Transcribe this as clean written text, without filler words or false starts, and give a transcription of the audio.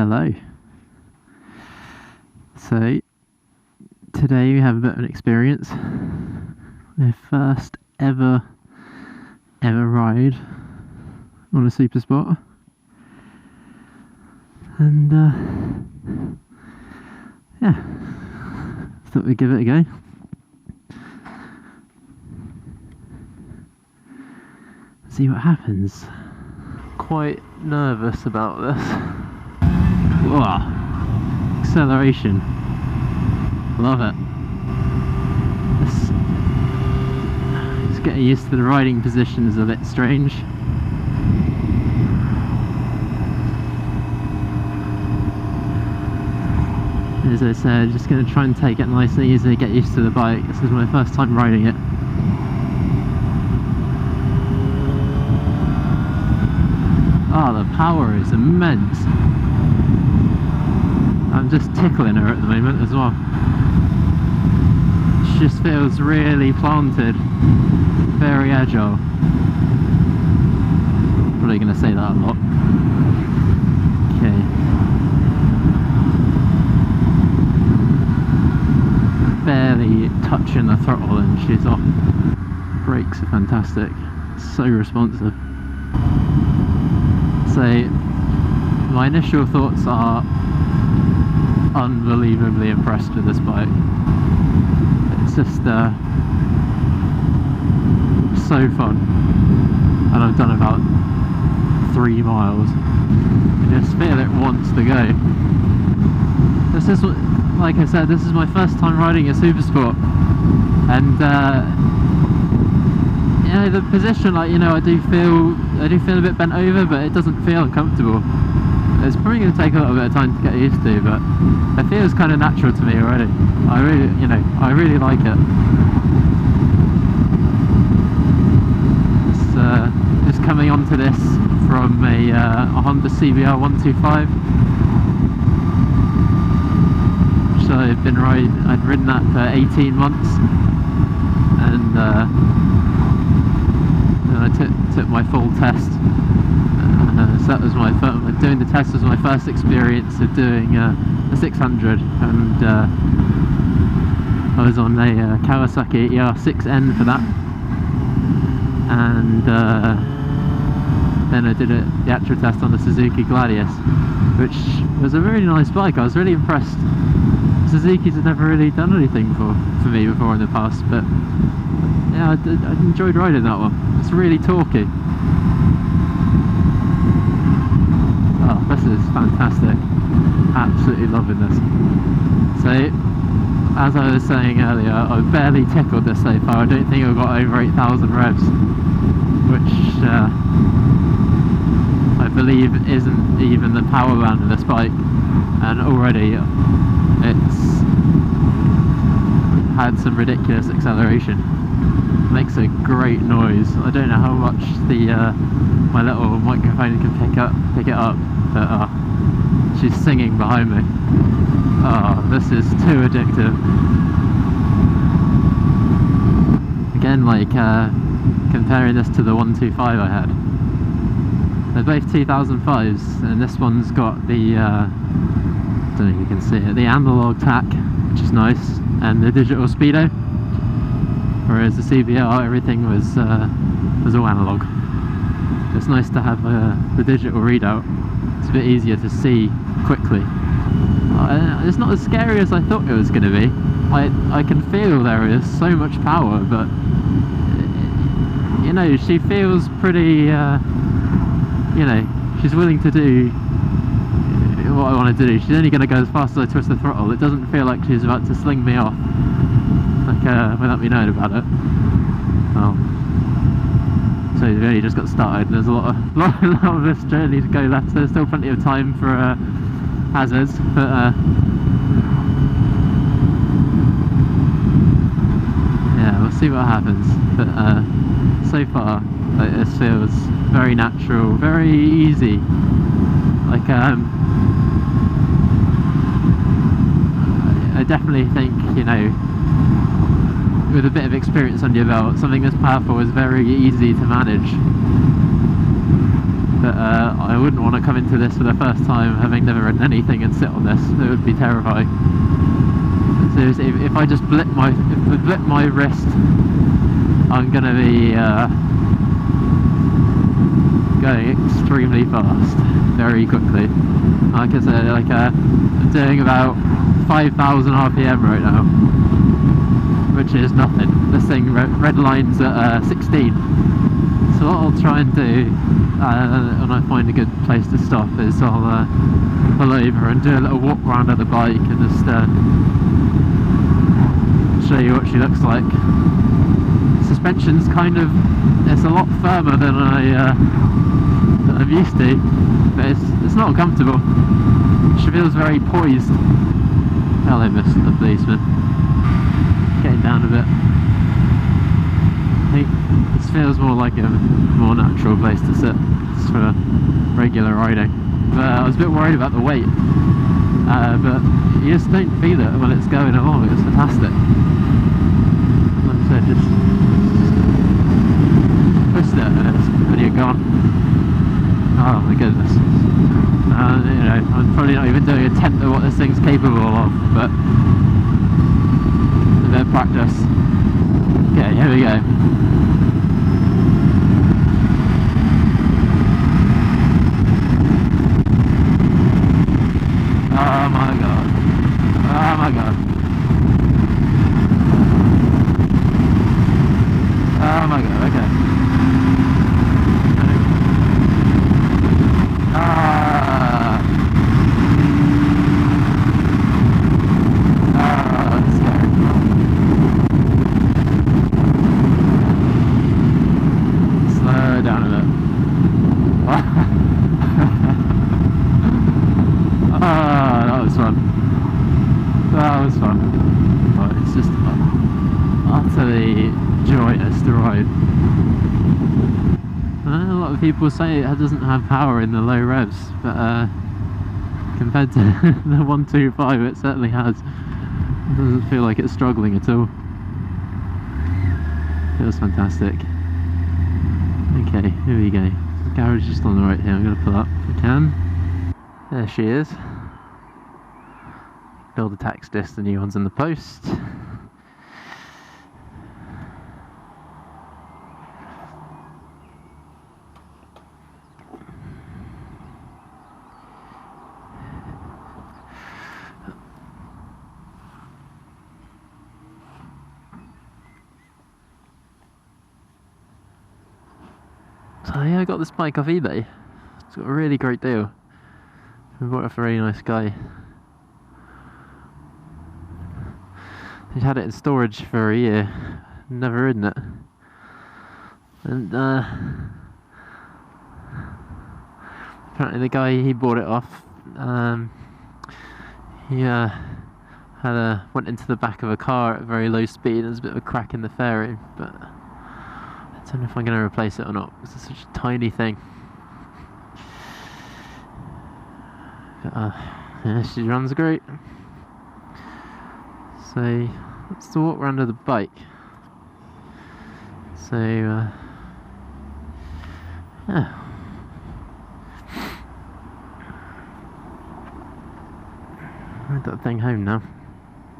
Hello. So today we have a bit of an experience. My first ever ride on a supersport, and yeah, thought we'd give it a go. See what happens. Quite nervous about this. Whoa. Acceleration. Love it. Just getting used to the riding position is a bit strange. As I said, just going to try and take it nice and easy, get used to the bike. This is my first time riding it. Oh, the power is immense. I'm just tickling her at the moment as well. She just feels really planted, very agile. Probably going to say that a lot. Okay. Barely touching the throttle and she's off. Brakes are fantastic. So responsive. So, my initial thoughts are unbelievably impressed with this bike. It's just so fun, and I've done about 3 miles. I just feel it wants to go. This is, like I said, this is my first time riding a supersport, and you know, the position, like, you know, I do feel a bit bent over, but it doesn't feel uncomfortable. It's probably going to take a little bit of time to get used to, but it feels kind of natural to me already. I really like it. It's just coming onto this from a Honda CBR 125, which I'd ridden that for 18 months, and I took my full test. So that was doing the test was my first experience of doing a 600, and I was on a Kawasaki R6N for that, and then I did the actual test on the Suzuki Gladius, which was a really nice bike. I was really impressed. Suzuki's had never really done anything for me before in the past, but yeah, I enjoyed riding that one. It's really torquey. Oh, this is fantastic. Absolutely loving this. So, as I was saying earlier, I've barely tickled this so far. I don't think I've got over 8,000 revs, which I believe isn't even the power band of this bike, and already it's had some ridiculous acceleration. Makes a great noise. I don't know how much my little microphone can pick it up, but she's singing behind me. Oh, this is too addictive. Again, like comparing this to the 125 I had. They're both 2005s, and this one's got the I don't know if you can see it, the analog tack, which is nice, and the digital speedo. Whereas the CBR, everything was all analog. It's nice to have the digital readout. It's a bit easier to see quickly. It's not as scary as I thought it was going to be. I can feel there is so much power, but you know, she feels pretty. You know, she's willing to do what I want to do. She's only going to go as fast as I twist the throttle. It doesn't feel like she's about to sling me off, like without me knowing about it. Oh. So we've only just got started, and there's a lot of this journey to go left, so there's still plenty of time for hazards, but yeah, we'll see what happens. But so far, like, this feels very natural, very easy. Like I definitely think, you know, with a bit of experience under your belt, something this powerful is very easy to manage. but I wouldn't want to come into this for the first time having never ridden anything and sit on this. It would be terrifying. Seriously, if I just blip my wrist, I'm gonna be going extremely fast, very quickly. Like I said, like I'm doing about 5,000 RPM right now, which is nothing. This thing red lines at 16. So what I'll try and do when I find a good place to stop is I'll pull over and do a little walk around of the bike and just show you what she looks like. Suspension's kind of, it's a lot firmer than I'm used to, but it's not comfortable. She feels very poised. Hello, Mr. Policeman. Getting down a bit. I think this feels more like a more natural place to sit just for regular riding. But I was a bit worried about the weight, but you just don't feel it when it's going along. It's fantastic. Like I said, just twist it and you're gone. Oh my goodness. You know, I'm probably not even doing a tenth of what this thing's capable of, but a bit of practice. Okay, here we go. Oh my god. Oh my god. Oh my god, okay. That's scary. Slow down a bit. That was fun. That was fun. But it's just utterly joyous to ride. A lot of people say it doesn't have power in the low revs, but compared to the 125 it certainly has. It doesn't feel like it's struggling at all. Feels fantastic. Okay, here we go. The garage is just on the right here. I'm going to pull up if I can. There she is. Build the tax disc, the new one's in the post. So yeah, I got this bike off eBay. It's got a really great deal. I bought it off a really nice guy. He'd had it in storage for a year, never ridden it. And apparently the guy he bought it off, he went into the back of a car at very low speed. There's a bit of a crack in the fairing, but I don't know if I'm going to replace it or not, because it's such a tiny thing. But, yeah, she runs great. So let's walk around with the bike. So yeah. Ride that thing home now.